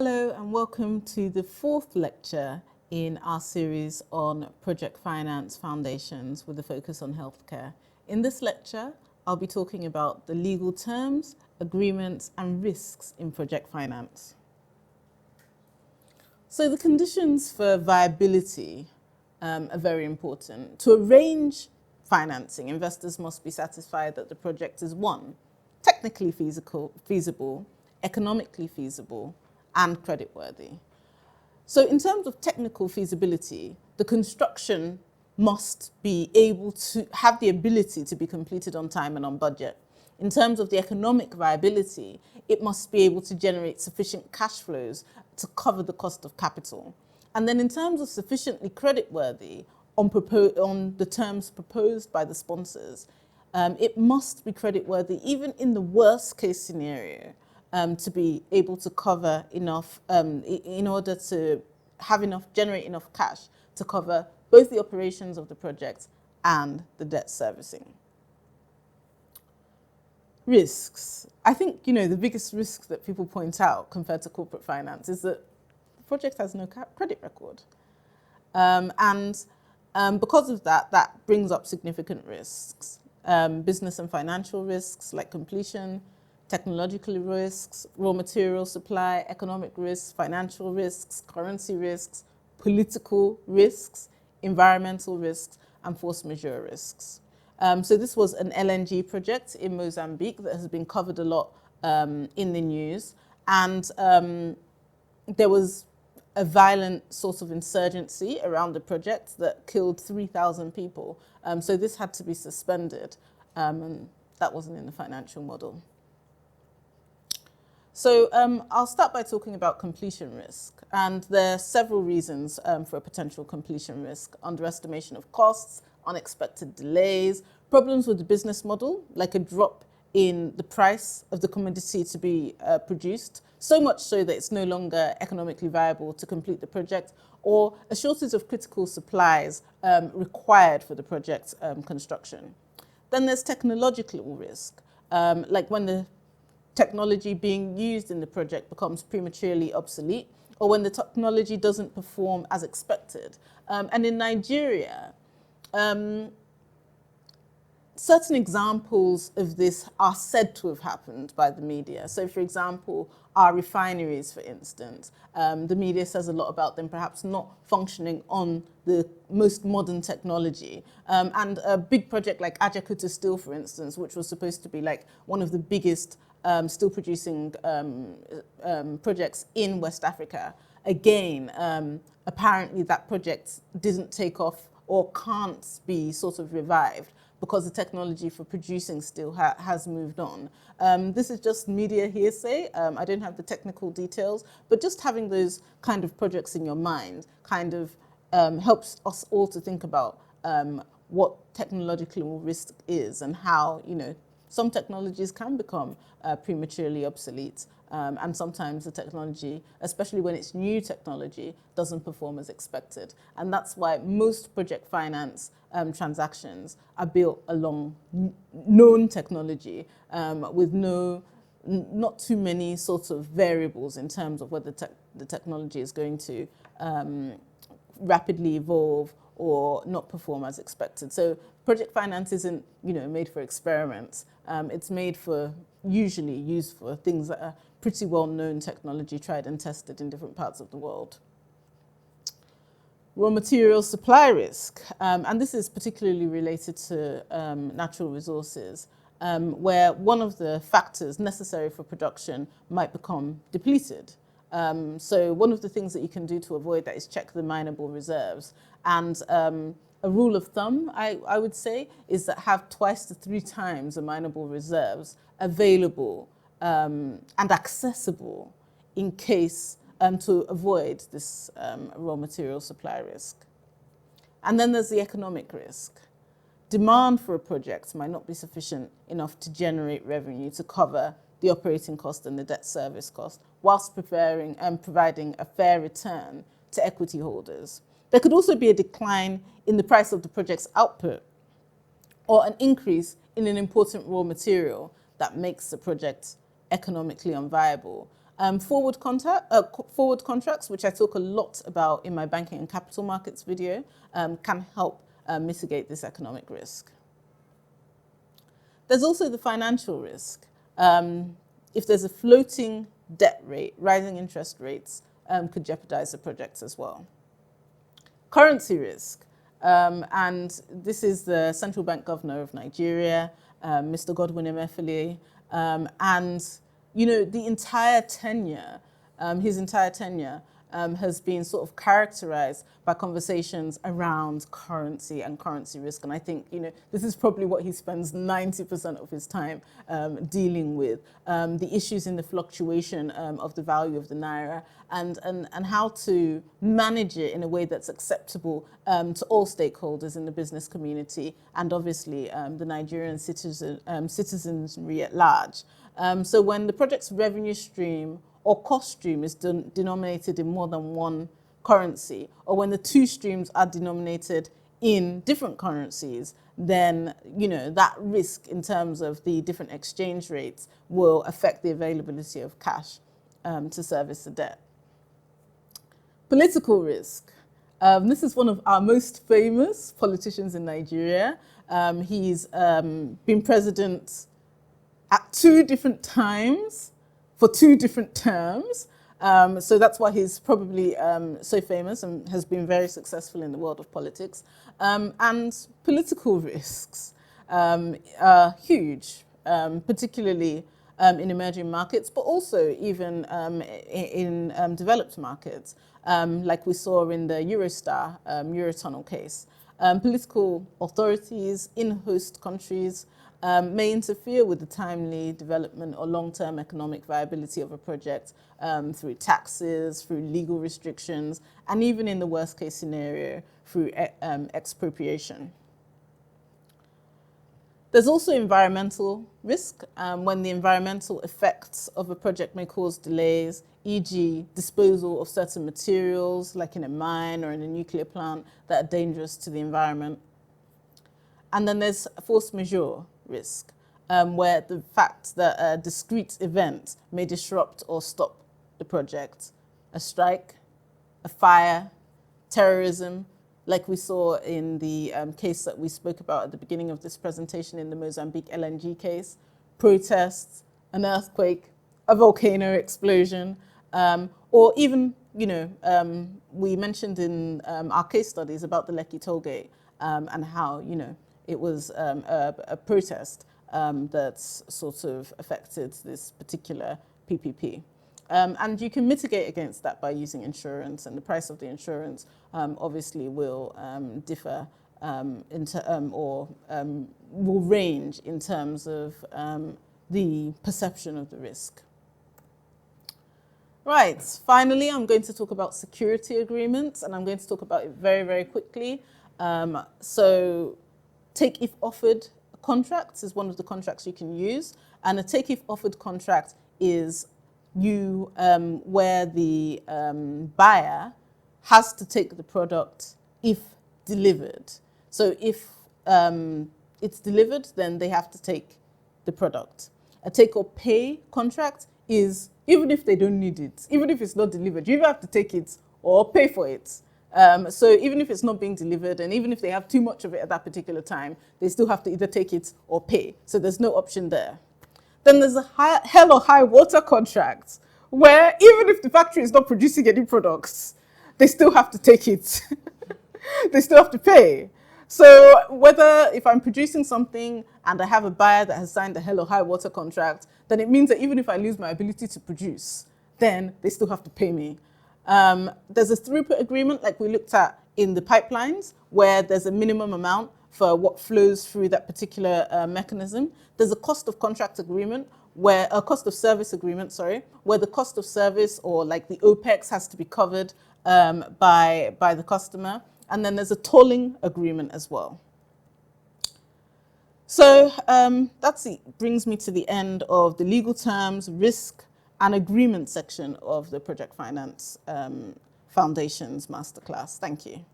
Hello and welcome to the fourth lecture in our series on project finance foundations with a focus on healthcare. In this lecture, I'll be talking about the legal terms, agreements and risks in project finance. So the conditions for viability are very important. To arrange financing, investors must be satisfied that the project is one, technically feasible, economically feasible, and creditworthy. So in terms of technical feasibility, the construction must be able to have the ability to be completed on time and on budget. In terms of the economic viability, it must be able to generate sufficient cash flows to cover the cost of capital. And then in terms of sufficiently creditworthy on the terms proposed by the sponsors, it must be creditworthy even in the worst case scenario to be able to cover enough, in order to generate enough cash to cover both the operations of the project and the debt servicing. Risks. I think, the biggest risk that people point out compared to corporate finance is that the project has no credit record. Because of that, that brings up significant risks. Business and financial risks like completion, technological risks, raw material supply, economic risks, financial risks, currency risks, political risks, environmental risks, and force majeure risks. So this was an LNG project in Mozambique that has been covered a lot in the news. And there was a violent sort of insurgency around the project that killed 3,000 people. So this had to be suspended, and that wasn't in the financial model. So I'll start by talking about completion risk. And there are several reasons for a potential completion risk: underestimation of costs, unexpected delays, problems with the business model, like a drop in the price of the commodity to be produced, so much so that it's no longer economically viable to complete the project, or a shortage of critical supplies required for the project construction. Then there's technological risk, like when the technology being used in the project becomes prematurely obsolete, or when the technology doesn't perform as expected. And in Nigeria, certain examples of this are said to have happened by the media. So for example, our refineries, for instance, the media says a lot about them perhaps not functioning on the most modern technology. And a big project like Ajakuta Steel, for instance, which was supposed to be like one of the biggest steel producing projects in West Africa. Again, apparently that project didn't take off or can't be sort of revived because the technology for producing steel has moved on. This is just media hearsay. I don't have the technical details, but just having those kind of projects in your mind kind of helps us all to think about what technological risk is and how, some technologies can become prematurely obsolete. And sometimes the technology, especially when it's new technology, doesn't perform as expected. And that's why most project finance transactions are built along known technology with not too many sorts of variables in terms of whether the technology is going to rapidly evolve or not perform as expected. So project finance isn't, made for experiments. It's made for, usually used for things that are pretty well-known technology, tried and tested in different parts of the world. Raw material supply risk, and this is particularly related to natural resources, where one of the factors necessary for production might become depleted. So one of the things that you can do to avoid that is check the mineable reserves. And a rule of thumb, I would say, is that have 2 to 3 times the mineable reserves available and accessible in case to avoid this raw material supply risk. And then there's the economic risk. Demand for a project might not be sufficient enough to generate revenue to cover the operating cost and the debt service cost, whilst preparing and providing a fair return to equity holders. There could also be a decline in the price of the project's output, or an increase in an important raw material that makes the project economically unviable. Forward contracts, which I talk a lot about in my banking and capital markets video, can help mitigate this economic risk. There's also the financial risk. If there's a floating debt rate, rising interest rates could jeopardize the projects as well. Currency risk, and this is the central bank governor of Nigeria, Mr. Godwin Emefiele, and the entire tenure, his entire tenure has been sort of characterized by conversations around currency and currency risk. And I think, this is probably what he spends 90% of his time dealing with, the issues in the fluctuation of the value of the naira and how to manage it in a way that's acceptable to all stakeholders in the business community and obviously the Nigerian citizenry at large. So when the project's revenue stream or cost stream is denominated in more than one currency, or when the two streams are denominated in different currencies, then that risk in terms of the different exchange rates will affect the availability of cash to service the debt. Political risk. This is one of our most famous politicians in Nigeria. He's been president at 2 different times for 2 different terms. So that's why he's probably so famous and has been very successful in the world of politics. And political risks are huge, particularly in emerging markets, but also even in developed markets, like we saw in the Eurostar Eurotunnel case. Political authorities in host countries may interfere with the timely development or long-term economic viability of a project through taxes, through legal restrictions, and even in the worst-case scenario, through expropriation. There's also environmental risk when the environmental effects of a project may cause delays, e.g. disposal of certain materials, like in a mine or in a nuclear plant, that are dangerous to the environment. And then there's force majeure risk, where the fact that a discrete event may disrupt or stop the project. A strike, a fire, terrorism, like we saw in the case that we spoke about at the beginning of this presentation in the Mozambique LNG case, protests, an earthquake, a volcano explosion, or even, we mentioned in our case studies about the Lekki tollgate and how, it was a protest that's sort of affected this particular PPP. And you can mitigate against that by using insurance, and the price of the insurance obviously will differ or will range in terms of the perception of the risk. Right, finally, I'm going to talk about security agreements, and I'm going to talk about it very, very quickly. So take if offered contracts is one of the contracts you can use, and a take if offered contract is where the buyer has to take the product if delivered. So if it's delivered, then they have to take the product. A take or pay contract is even if they don't need it, even if it's not delivered, you either have to take it or pay for it. So even if it's not being delivered, and even if they have too much of it at that particular time, they still have to either take it or pay. So there's no option there. Then there's a hell or high water contract, where even if the factory is not producing any products, they still have to take it. They still have to pay. So whether if I'm producing something and I have a buyer that has signed a hell or high water contract, then it means that even if I lose my ability to produce, then they still have to pay me. There's a throughput agreement like we looked at in the pipelines, where there's a minimum amount for what flows through that particular mechanism. There's a cost of contract agreement, where a cost of service agreement, where the cost of service or like the OPEX has to be covered by the customer. And then there's a tolling agreement as well. So brings me to the end of the legal terms, risk, and agreement section of the Project Finance Foundation's masterclass. Thank you.